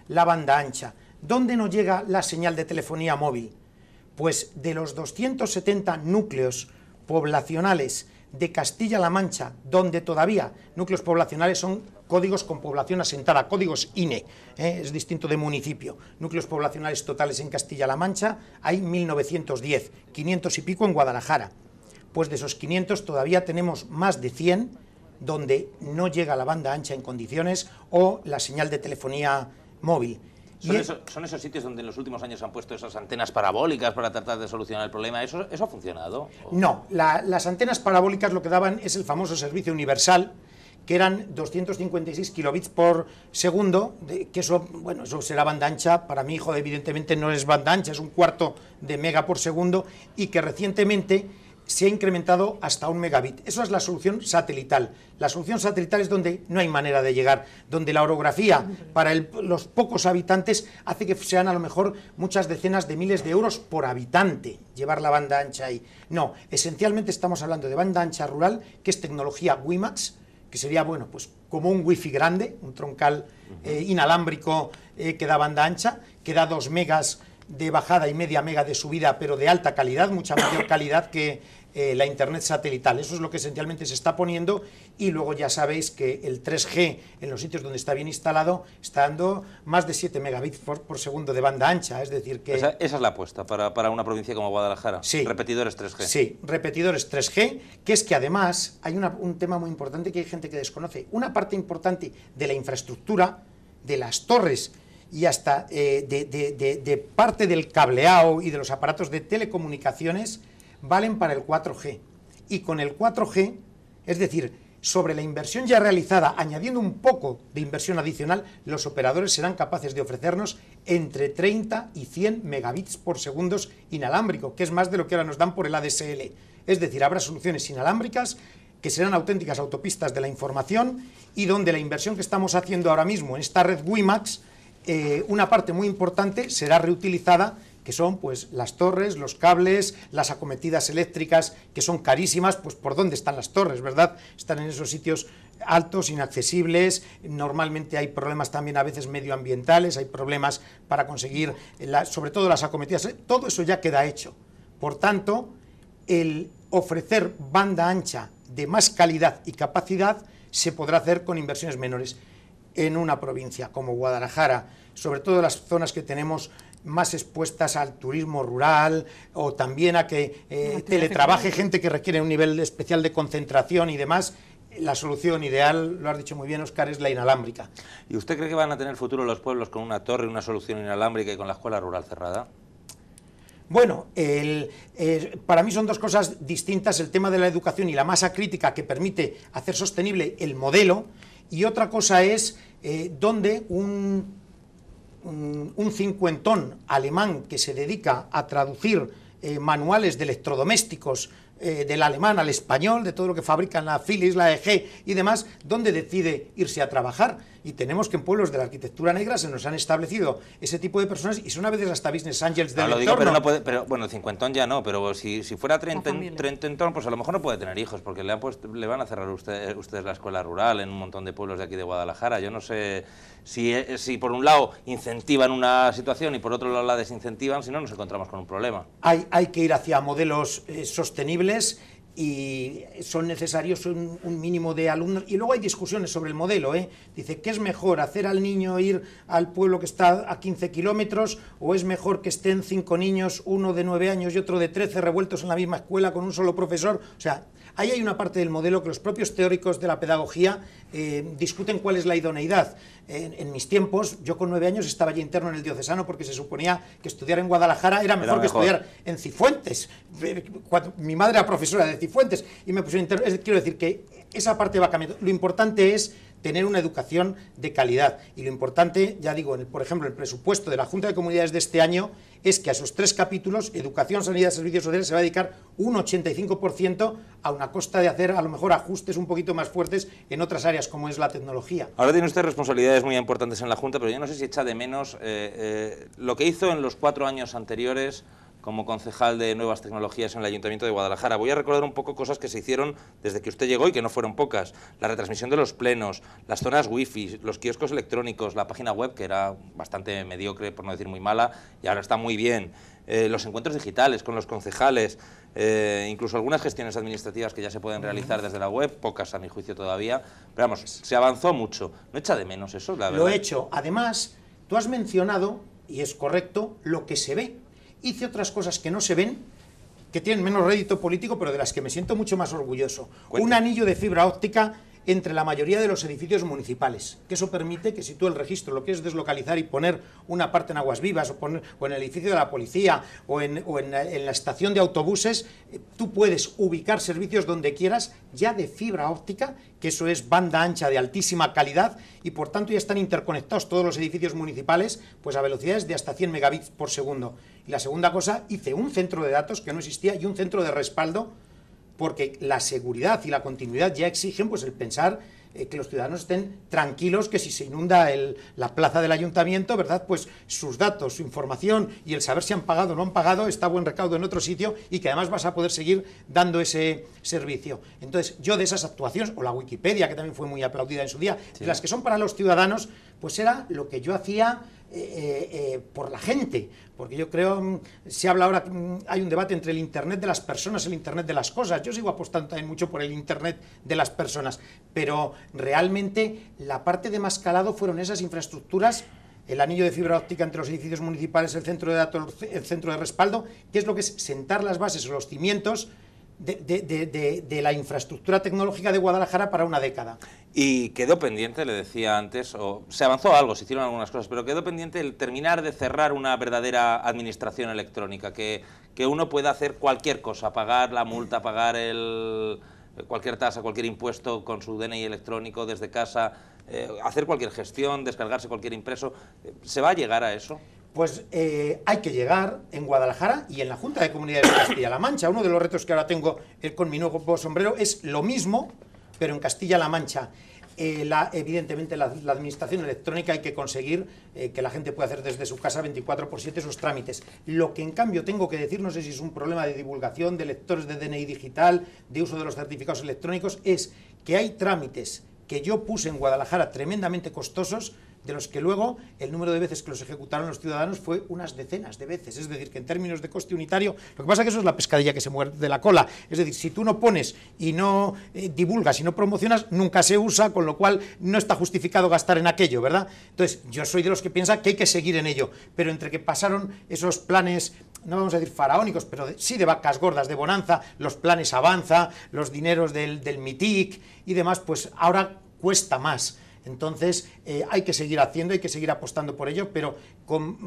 la banda ancha? ¿Dónde no llega la señal de telefonía móvil? Pues de los 270 núcleos poblacionales de Castilla-La Mancha, donde todavía núcleos poblacionales son códigos con población asentada, códigos INE, es distinto de municipio. Núcleos poblacionales totales en Castilla-La Mancha hay 1910, 500 y pico en Guadalajara. Pues de esos 500 todavía tenemos más de 100 donde no llega la banda ancha en condiciones o la señal de telefonía móvil. ¿Son esos sitios donde en los últimos años se han puesto esas antenas parabólicas para tratar de solucionar el problema? ¿Eso ha funcionado? No, las antenas parabólicas lo que daban es el famoso servicio universal, que eran 256 kilobits por segundo, que eso será banda ancha. Para mi hijo evidentemente no es banda ancha, es un cuarto de mega por segundo, y que recientemente se ha incrementado hasta 1 megabit. Eso es la solución satelital. La solución satelital es donde no hay manera de llegar, donde la orografía para los pocos habitantes hace que sean a lo mejor muchas decenas de miles de euros por habitante llevar la banda ancha ahí. No, esencialmente estamos hablando de banda ancha rural, que es tecnología WiMAX, que sería, bueno, pues como un wifi grande, un troncal inalámbrico que da banda ancha, que da 2 megas de bajada y media mega de subida, pero de alta calidad, mucha mayor calidad que la internet satelital. Eso es lo que esencialmente se está poniendo, y luego ya sabéis que el 3G en los sitios donde está bien instalado está dando más de 7 megabits por segundo de banda ancha, es decir que... Esa es la apuesta para una provincia como Guadalajara, sí, repetidores 3G. Sí, repetidores 3G, que es que además hay un tema muy importante que hay gente que desconoce. Una parte importante de la infraestructura, de las torres y hasta de parte del cableado y de los aparatos de telecomunicaciones valen para el 4G. Y con el 4G, es decir, sobre la inversión ya realizada, añadiendo un poco de inversión adicional, los operadores serán capaces de ofrecernos entre 30 y 100 megabits por segundo inalámbrico, que es más de lo que ahora nos dan por el ADSL. Es decir, habrá soluciones inalámbricas que serán auténticas autopistas de la información, y donde la inversión que estamos haciendo ahora mismo en esta red WiMAX, una parte muy importante será reutilizada, que son pues las torres, los cables, las acometidas eléctricas, que son carísimas. Pues ¿por dónde están las torres, verdad? Están en esos sitios altos, inaccesibles, normalmente hay problemas también a veces medioambientales, hay problemas para conseguir, sobre todo las acometidas, todo eso ya queda hecho. Por tanto, el ofrecer banda ancha de más calidad y capacidad se podrá hacer con inversiones menores. En una provincia como Guadalajara, sobre todo las zonas que tenemos más expuestas al turismo rural, o también a que teletrabaje gente que requiere un nivel especial de concentración y demás, la solución ideal, lo has dicho muy bien, Óscar, es la inalámbrica. ¿Y usted cree que van a tener futuro los pueblos con una torre, una solución inalámbrica y con la escuela rural cerrada? Bueno, para mí son dos cosas distintas, el tema de la educación y la masa crítica que permite hacer sostenible el modelo, y otra cosa es donde un cincuentón alemán que se dedica a traducir manuales de electrodomésticos del alemán al español, de todo lo que fabrican la Philips, la EG y demás, donde decide irse a trabajar. Y tenemos que en pueblos de la arquitectura negra se nos han establecido ese tipo de personas, y son a veces hasta business angels del entorno. Pero no puede, bueno, cincuentón ya no, pero si fuera treintentón, pues a lo mejor no puede tener hijos, porque le van a cerrar ustedes la escuela rural en un montón de pueblos de aquí de Guadalajara. Yo no sé si por un lado incentivan una situación y por otro lado la desincentivan, si no nos encontramos con un problema. Hay que ir hacia modelos sostenibles, y son necesarios un mínimo de alumnos, y luego hay discusiones sobre el modelo, Dice, ¿qué es mejor, hacer al niño ir al pueblo que está a 15 kilómetros, o es mejor que estén 5 niños, uno de 9 años y otro de 13, revueltos en la misma escuela con un solo profesor? O sea, ahí hay una parte del modelo que los propios teóricos de la pedagogía discuten cuál es la idoneidad. En mis tiempos, yo con 9 años estaba ya interno en el diocesano, porque se suponía que estudiar en Guadalajara era mejor que estudiar en Cifuentes. Mi madre era profesora de Cifuentes y me pusieron interno. Quiero decir que esa parte va cambiando. Lo importante es tener una educación de calidad, y lo importante, ya digo, por ejemplo, el presupuesto de la Junta de Comunidades de este año es que a esos 3 capítulos, educación, sanidad, servicios sociales, se va a dedicar un 85%, a una costa de hacer a lo mejor ajustes un poquito más fuertes en otras áreas como es la tecnología. Ahora tiene usted responsabilidades muy importantes en la Junta, pero yo no sé si echa de menos lo que hizo en los 4 años anteriores como concejal de Nuevas Tecnologías en el Ayuntamiento de Guadalajara. Voy a recordar un poco cosas que se hicieron desde que usted llegó y que no fueron pocas. La retransmisión de los plenos, las zonas wifi, los kioscos electrónicos, la página web, que era bastante mediocre, por no decir muy mala, y ahora está muy bien. Los encuentros digitales con los concejales, incluso algunas gestiones administrativas que ya se pueden realizar desde la web, pocas a mi juicio todavía, pero vamos, se avanzó mucho. ¿No echa de menos eso, la verdad? Lo he hecho. Además, tú has mencionado, y es correcto, lo que se ve. Hice otras cosas que no se ven, que tienen menos rédito político, pero de las que me siento mucho más orgulloso. Un anillo de fibra óptica entre la mayoría de los edificios municipales, que eso permite que si tú el registro lo quieres deslocalizar y poner una parte en Aguas Vivas o en el edificio de la policía o en la estación de autobuses, tú puedes ubicar servicios donde quieras ya de fibra óptica, que eso es banda ancha de altísima calidad y por tanto ya están interconectados todos los edificios municipales pues a velocidades de hasta 100 megabits por segundo. Y la segunda cosa, hice un centro de datos que no existía y un centro de respaldo, porque la seguridad y la continuidad ya exigen pues el pensar que los ciudadanos estén tranquilos, que si se inunda la plaza del ayuntamiento, ¿verdad?, pues sus datos, su información y el saber si han pagado o no han pagado está a buen recaudo en otro sitio y que además vas a poder seguir dando ese servicio. Entonces, yo de esas actuaciones, o la Wikipedia, que también fue muy aplaudida en su día, de las que son para los ciudadanos, pues era lo que yo hacía por la gente, porque yo creo, se habla ahora, hay un debate entre el Internet de las personas y el Internet de las cosas. Yo sigo apostando también mucho por el Internet de las personas, pero realmente la parte de más calado fueron esas infraestructuras, el anillo de fibra óptica entre los edificios municipales, el centro de datos, el centro de respaldo, que es lo que es sentar las bases o los cimientos de la infraestructura tecnológica de Guadalajara para una década. Y quedó pendiente, le decía antes, o se avanzó algo, se hicieron algunas cosas, pero quedó pendiente el terminar de cerrar una verdadera administración electrónica, que uno pueda hacer cualquier cosa, pagar la multa, pagar cualquier tasa, cualquier impuesto con su DNI electrónico desde casa, hacer cualquier gestión, descargarse cualquier impreso. ¿Se va a llegar a eso? Pues hay que llegar en Guadalajara y en la Junta de Comunidades de Castilla-La Mancha. Uno de los retos que ahora tengo con mi nuevo sombrero es lo mismo, pero en Castilla-La Mancha. Evidentemente la administración electrónica hay que conseguir que la gente pueda hacer desde su casa 24/7 sus trámites. Lo que en cambio tengo que decir, no sé si es un problema de divulgación, de lectores de DNI digital, de uso de los certificados electrónicos, es que hay trámites que yo puse en Guadalajara tremendamente costosos, de los que luego el número de veces que los ejecutaron los ciudadanos fue unas decenas de veces. Es decir, que en términos de coste unitario, lo que pasa es que eso es la pescadilla que se muerde la cola. Es decir, si tú no pones y no divulgas y no promocionas, nunca se usa, con lo cual no está justificado gastar en aquello, ¿verdad? Entonces, yo soy de los que piensa que hay que seguir en ello, pero entre que pasaron esos planes, no vamos a decir faraónicos, pero sí de vacas gordas, de bonanza, los planes Avanza, los dineros del MITIC y demás, pues ahora cuesta más. Entonces, hay que seguir haciendo, hay que seguir apostando por ello, pero con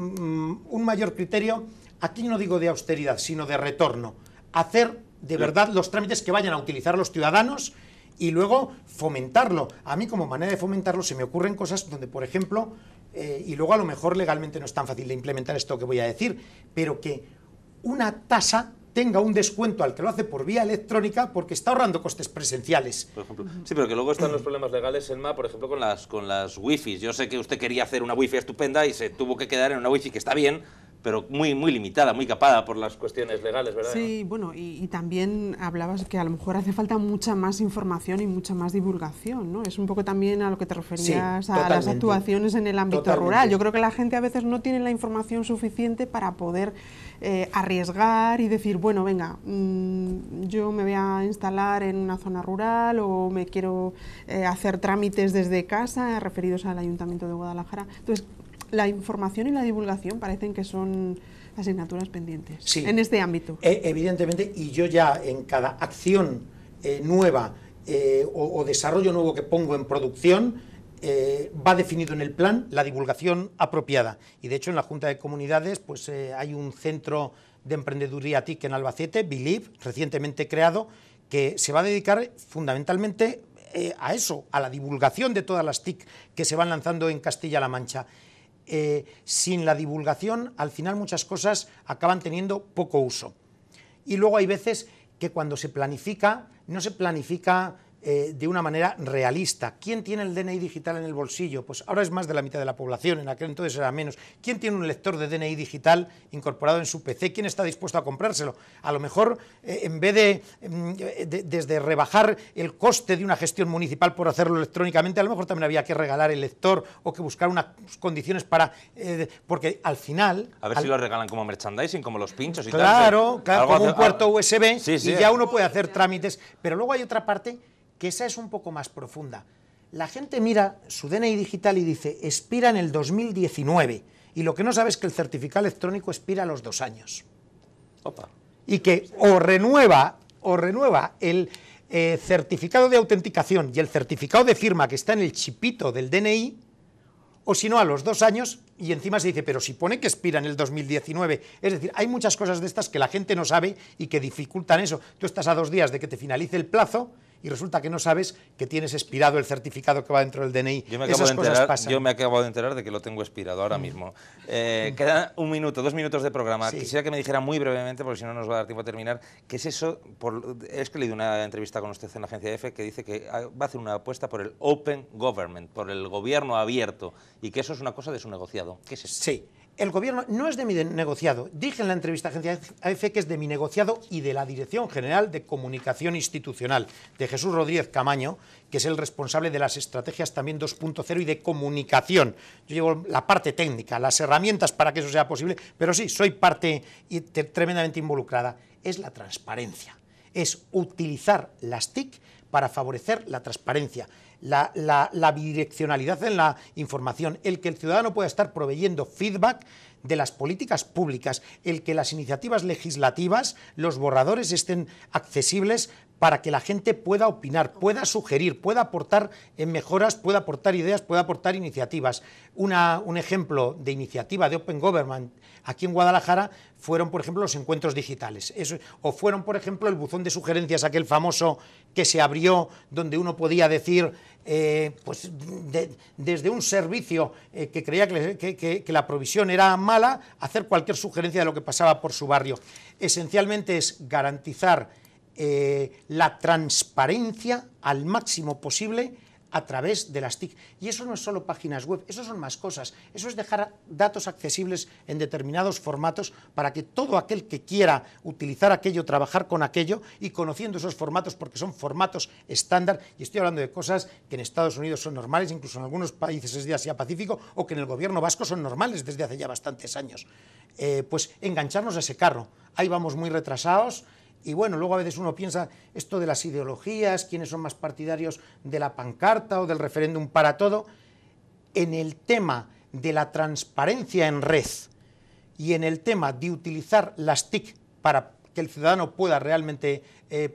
un mayor criterio, aquí no digo de austeridad, sino de retorno. Hacer de verdad los trámites que vayan a utilizar los ciudadanos y luego fomentarlo. A mí, como manera de fomentarlo, se me ocurren cosas donde, por ejemplo, y luego a lo mejor legalmente no es tan fácil de implementar esto que voy a decir, pero que una tasa tenga un descuento al que lo hace por vía electrónica porque está ahorrando costes presenciales. Por ejemplo. Sí, pero que luego están los problemas legales, Selma, por ejemplo, con las wifis. Yo sé que usted quería hacer una wifi estupenda y se tuvo que quedar en una wifi que está bien, pero muy limitada, muy capada por las cuestiones legales, ¿verdad? Sí, bueno, y también hablabas que a lo mejor hace falta mucha más información y mucha más divulgación, ¿no? Es un poco también a lo que te referías, sí, a las actuaciones en el ámbito rural. Yo creo que la gente a veces no tiene la información suficiente para poder arriesgar y decir, bueno, venga, yo me voy a instalar en una zona rural o me quiero hacer trámites desde casa referidos al Ayuntamiento de Guadalajara. Entonces, la información y la divulgación parecen que son asignaturas pendientes, sí, en este ámbito. Evidentemente, y yo ya en cada acción nueva o desarrollo nuevo que pongo en producción, va definido en el plan la divulgación apropiada. Y de hecho en la Junta de Comunidades pues hay un centro de emprendeduría TIC en Albacete, Believe, recientemente creado, que se va a dedicar fundamentalmente a eso, a la divulgación de todas las TIC que se van lanzando en Castilla-La Mancha. Sin la divulgación, al final muchas cosas acaban teniendo poco uso. Y luego hay veces que cuando se planifica, no se planifica de una manera realista. ¿Quién tiene el DNI digital en el bolsillo? Pues ahora es más de la mitad de la población, en aquel entonces era menos. ¿Quién tiene un lector de DNI digital incorporado en su PC? ¿Quién está dispuesto a comprárselo? A lo mejor, en vez de rebajar el coste de una gestión municipal por hacerlo electrónicamente, a lo mejor también había que regalar el lector o que buscar unas condiciones para... porque al final... A ver si lo regalan como merchandising, como los pinchos y tal. Claro, como un puerto USB, sí, y ya uno puede hacer trámites. Pero luego hay otra parte que esa es un poco más profunda. La gente mira su DNI digital y dice, expira en el 2019, y lo que no sabe es que el certificado electrónico expira a los 2 años. Opa. Y que o renueva certificado de autenticación y el certificado de firma que está en el chipito del DNI, o si no, a los 2 años, y encima se dice, pero si pone que expira en el 2019. Es decir, hay muchas cosas de estas que la gente no sabe y que dificultan eso. Tú estás a 2 días de que te finalice el plazo y resulta que no sabes que tienes expirado el certificado que va dentro del DNI. Esas cosas pasan. Yo me acabo de enterar de que lo tengo expirado ahora mismo. Quedan 1 minuto, 2 minutos de programa. Sí. Quisiera que me dijera muy brevemente, porque si no nos va a dar tiempo a terminar, ¿qué es eso? Es que he leído una entrevista con usted en la agencia EFE que dice que va a hacer una apuesta por el Open Government, por el gobierno abierto, y que eso es una cosa de su negociado. ¿Qué es eso? Sí. El gobierno no es de mi negociado. Dije en la entrevista a agencia EFE que es de mi negociado y de la Dirección General de Comunicación Institucional, de Jesús Rodríguez Camaño, que es el responsable de las estrategias también 2.0 y de comunicación. Yo llevo la parte técnica, las herramientas para que eso sea posible, pero sí, soy parte tremendamente involucrada. Es la transparencia, es utilizar las TIC para favorecer la transparencia, la bidireccionalidad en la información, el que el ciudadano pueda estar proveyendo feedback de las políticas públicas, el que las iniciativas legislativas, los borradores estén accesibles para que la gente pueda opinar, pueda sugerir, pueda aportar mejoras, pueda aportar ideas, pueda aportar iniciativas. Un ejemplo de iniciativa de Open Government aquí en Guadalajara fueron, por ejemplo, los encuentros digitales. O fueron, por ejemplo, el buzón de sugerencias, aquel famoso que se abrió, donde uno podía decir, pues desde un servicio que creía que la provisión era mala, hacer cualquier sugerencia de lo que pasaba por su barrio. Esencialmente es garantizar la transparencia al máximo posible a través de las TIC. Y eso no es solo páginas web, eso son más cosas. Eso es dejar datos accesibles en determinados formatos para que todo aquel que quiera utilizar aquello, trabajar con aquello y conociendo esos formatos, porque son formatos estándar, y estoy hablando de cosas que en Estados Unidos son normales, incluso en algunos países de Asia Pacífico, o que en el gobierno vasco son normales desde hace ya bastantes años. Pues engancharnos a ese carro. Ahí vamos muy retrasados. Y bueno, luego a veces uno piensa esto de las ideologías, quiénes son más partidarios de la pancarta o del referéndum para todo. En el tema de la transparencia en red y en el tema de utilizar las TIC para que el ciudadano pueda realmente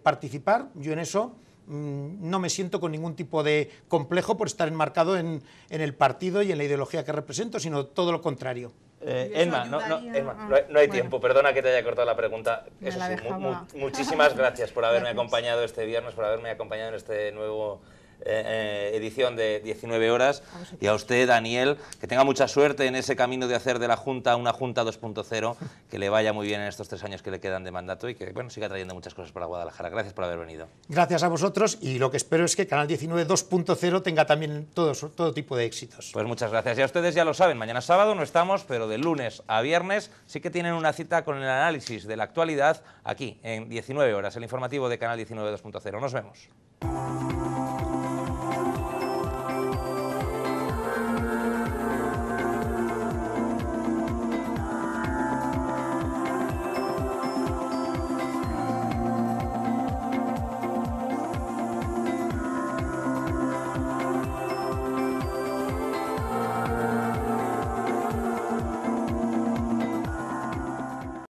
participar, yo en eso no me siento con ningún tipo de complejo por estar enmarcado en el partido y en la ideología que represento, sino todo lo contrario. Emma, no hay tiempo, perdona que te haya cortado la pregunta. Eso sí, muchísimas gracias por haberme acompañado este viernes, por haberme acompañado en este nuevo edición de 19 horas. Y a usted, Daniel, que tenga mucha suerte en ese camino de hacer de la Junta una Junta 2.0, que le vaya muy bien en estos 3 años que le quedan de mandato y que bueno, siga trayendo muchas cosas para Guadalajara. Gracias por haber venido. Gracias a vosotros, y lo que espero es que Canal 19 2.0 tenga también todo tipo de éxitos. Pues muchas gracias. Ya ustedes ya lo saben, mañana sábado no estamos, pero de lunes a viernes sí que tienen una cita con el análisis de la actualidad aquí en 19 horas, el informativo de Canal 19 2.0. Nos vemos.